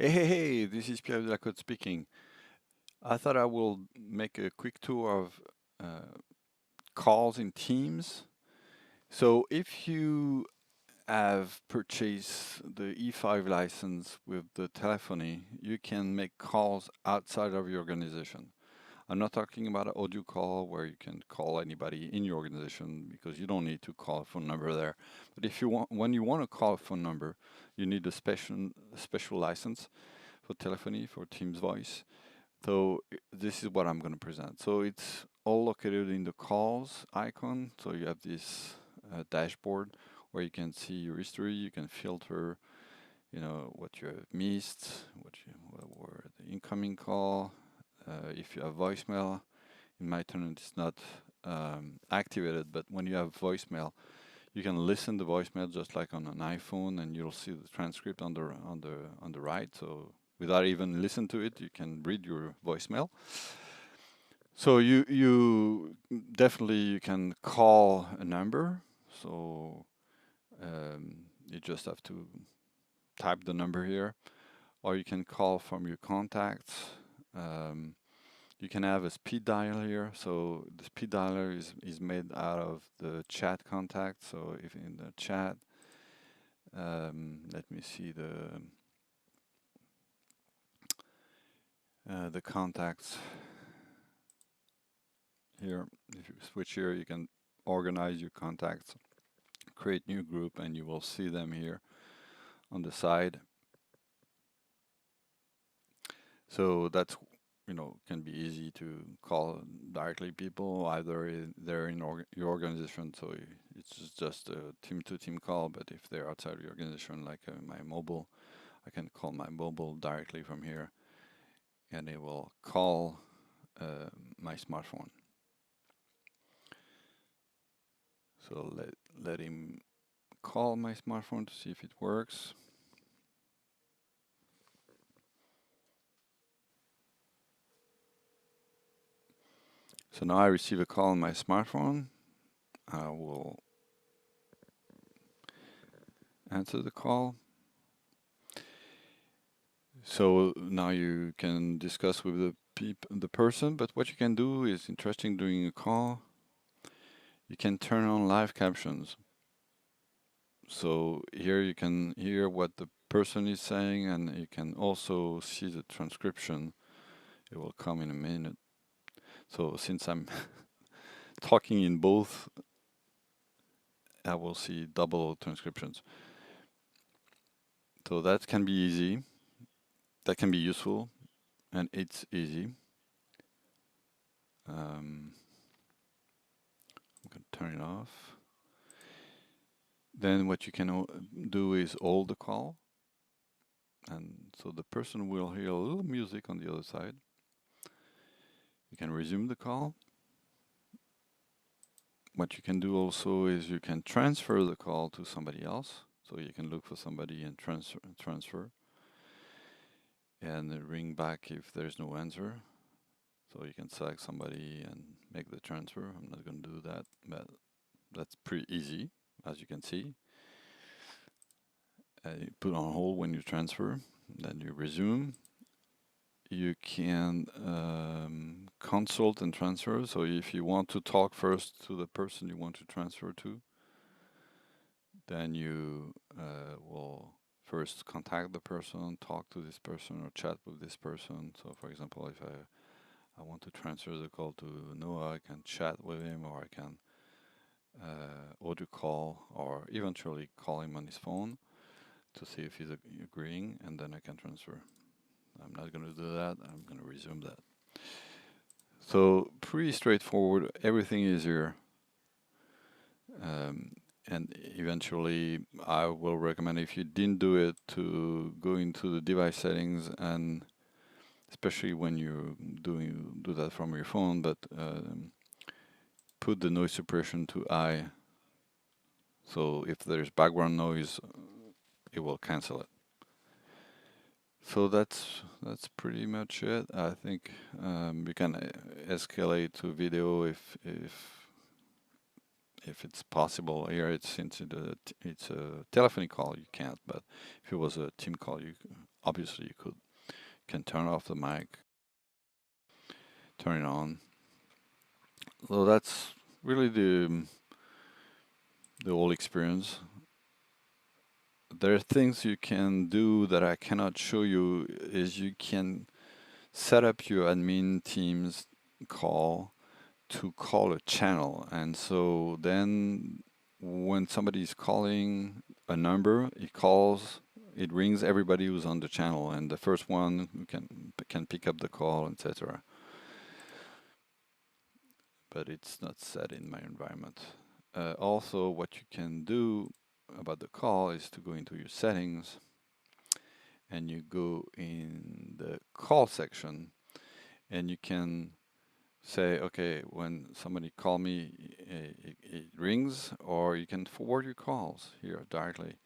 Hey, this is Pierre Delacote speaking. I thought I will make a quick tour of calls in Teams. So if you have purchased the E5 license with the telephony, you can make calls outside of your organization. I'm not talking about an audio call where you can call anybody in your organization because you don't need to call a phone number there. But if you want, when you want to call a phone number, you need a special license for telephony for Teams voice. So this is what I'm going to present. So it's all located in the calls icon. So you have this dashboard where you can see your history. You can filter, what you have missed, what were the incoming call. If you have voicemail, in my turn it's not activated, but when you have voicemail, you can listen to voicemail just like on an iPhone, and you'll see the transcript on the right. So without even listen to it, you can read your voicemail. So you definitely you can call a number. So you just have to type the number here, or you can call from your contacts. Um, you can have a speed dial here. So the speed dialer is made out of the chat contact. So if in the chat, let me see the contacts here. If you switch here, you can organize your contacts, create new group, and you will see them here on the side. So that's can be easy to call directly people either they're in your organization. So it's just a team-to-team call. But if they're outside your organization, like my mobile, I can call my mobile directly from here, and it will call my smartphone. So let him call my smartphone to see if it works. So now I receive a call on my smartphone. I will answer the call. So now you can discuss with the person, but what you can do is interesting during a call. You can turn on live captions. So here you can hear what the person is saying, and you can also see the transcription. It will come in a minute. So since I'm talking in both, I will see double transcriptions. So that can be easy. That can be useful, and it's easy. I'm going to turn it off. Then what you can do is hold the call, and so the person will hear a little music on the other side. You can resume the call. What you can do also is you can transfer the call to somebody else. So you can look for somebody and transfer, and ring back if there's no answer. So you can select somebody and make the transfer. I'm not going to do that, but that's pretty easy, as you can see. You put on hold when you transfer, then you resume. You can consult and transfer. So if you want to talk first to the person you want to transfer to, then you will first contact the person, talk to this person, or chat with this person. So, for example, if I want to transfer the call to Noah, I can chat with him, or I can audio call, or eventually call him on his phone to see if he's agreeing, and then I can transfer. I'm not going to do that. I'm going to resume that. So pretty straightforward. Everything is here. And eventually, I will recommend if you didn't do it to go into the device settings, and especially when you do that from your phone, but put the noise suppression to high. So if there's background noise, it will cancel it. So that's pretty much it. I think we can escalate to video if it's possible. Here, since it's a telephony call, you can't. But if it was a team call, obviously you can turn off the mic, turn it on. So that's really the whole experience. There are things you can do that I cannot show you. Is you can set up your admin Teams call to call a channel, and so then when somebody is calling a number, it rings everybody who's on the channel, and the first one who can pick up the call, etc. But it's not set in my environment. Also, what you can do about the call is to go into your settings, and you go in the call section, and you can say, okay, when somebody call me, it rings, or you can forward your calls here directly.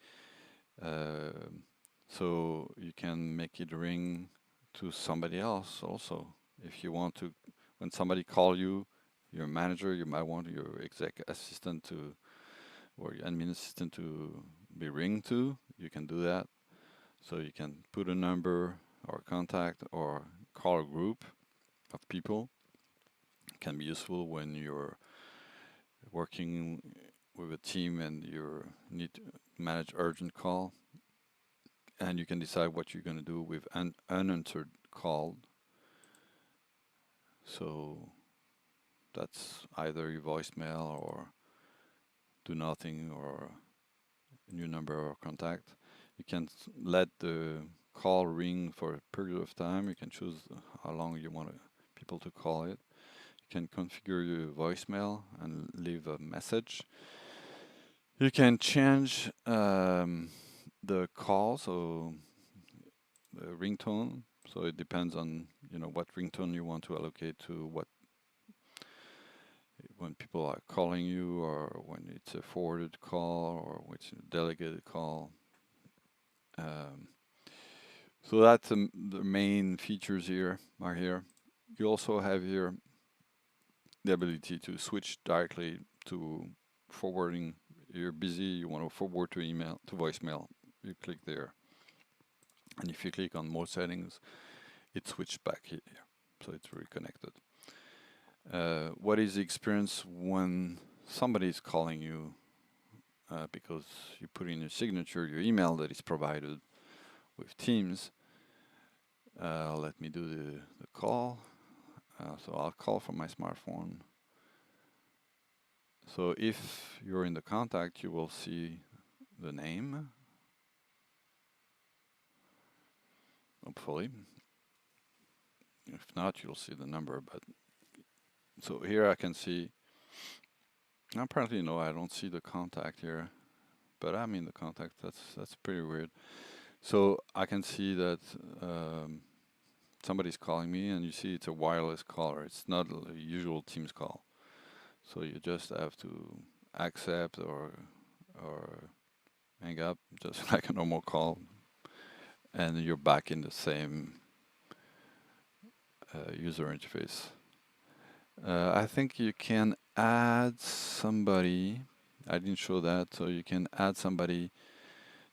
So you can make it ring to somebody else also. If you want to, when somebody call you, your manager, you might want your exec assistant to, or your admin assistant to be ring to, you can do that. So you can put a number or contact or call a group of people. It can be useful when you're working with a team and you need to manage urgent call, and you can decide what you're going to do with an unanswered call. So that's either your voicemail or do nothing or a new number or contact. You can let the call ring for a period of time. You can choose how long you want people to call it. You can configure your voicemail and leave a message. You can change the call, so the ringtone. So it depends on what ringtone you want to allocate to what when people are calling you, or when it's a forwarded call, or when it's a delegated call. Um, so that's the main features here are here. You also have here the ability to switch directly to forwarding. You're busy, you want to forward to email, to voicemail. You click there, and if you click on more settings, it switched back here, so it's reconnected. What is the experience when somebody is calling you because you put in your signature, your email that is provided with Teams? Let me do the call. So I'll call from my smartphone. So if you're in the contact, you will see the name, hopefully. If not, you'll see the number. But so here I can see. Apparently, no, I don't see the contact here, but I'm in the contact. That's pretty weird. So I can see that somebody's calling me, and you see it's a wireless caller. It's not a usual Teams call. So you just have to accept or hang up, just like a normal call, and you're back in the same user interface. I think you can add somebody. I didn't show that, so you can add somebody,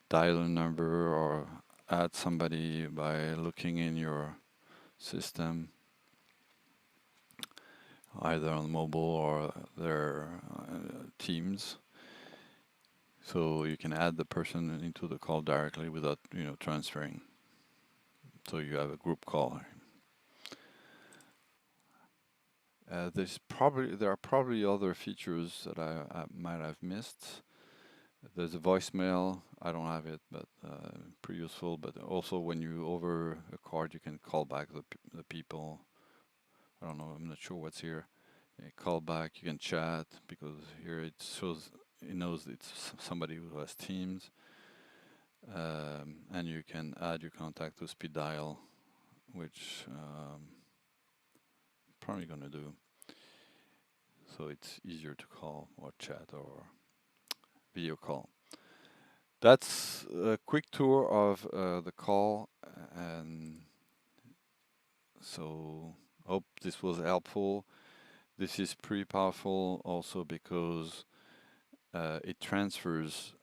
dial a number, or add somebody by looking in your system, either on mobile or their Teams. So you can add the person into the call directly without transferring. So you have a group call. There are probably other features that I might have missed. There's a voicemail. I don't have it, but pretty useful. But also, when you over a card, you can call back the people. I don't know. I'm not sure what's here. You call back. You can chat because here it shows. It knows it's somebody who has Teams, and you can add your contact to speed dial, which probably gonna do. So it's easier to call or chat or video call. That's a quick tour of the call, and so hope this was helpful. This is pretty powerful also because it transfers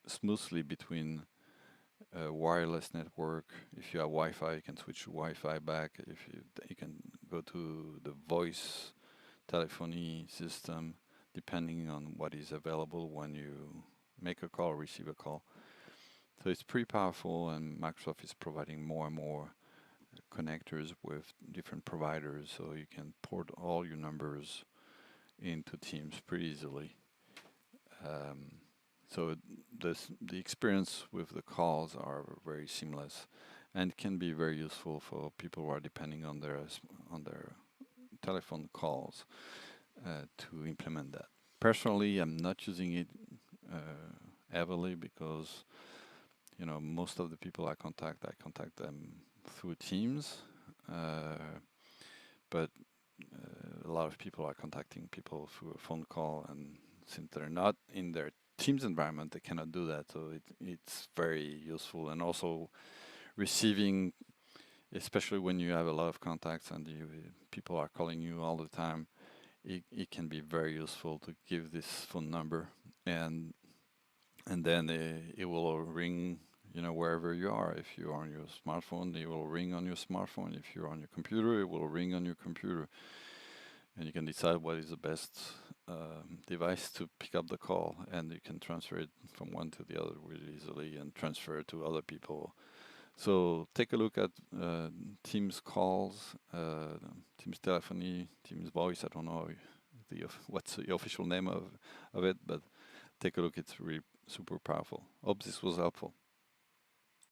smoothly between a wireless network. If you have Wi-Fi, you can switch to Wi-Fi back. If you can go to the voice telephony system, depending on what is available when you make a call or receive a call. So it's pretty powerful, and Microsoft is providing more and more connectors with different providers, so you can port all your numbers into Teams pretty easily. Um, so the experience with the calls are very seamless, and can be very useful for people who are depending on their telephone calls to implement that. Personally, I'm not using it heavily because most of the people I contact them through Teams, but a lot of people are contacting people through a phone call, and since they're not in their Teams environment, they cannot do that. So it's very useful, and also receiving, especially when you have a lot of contacts and people are calling you all the time, it can be very useful to give this phone number, and then it will ring, wherever you are. If you're on your smartphone, it will ring on your smartphone. If you're on your computer, it will ring on your computer, and you can decide what is the best device to pick up the call, and you can transfer it from one to the other really easily and transfer it to other people. So take a look at Teams calls, Teams telephony, Teams voice. I don't know what's the official name of it, but take a look. It's really super powerful. Hope this was helpful.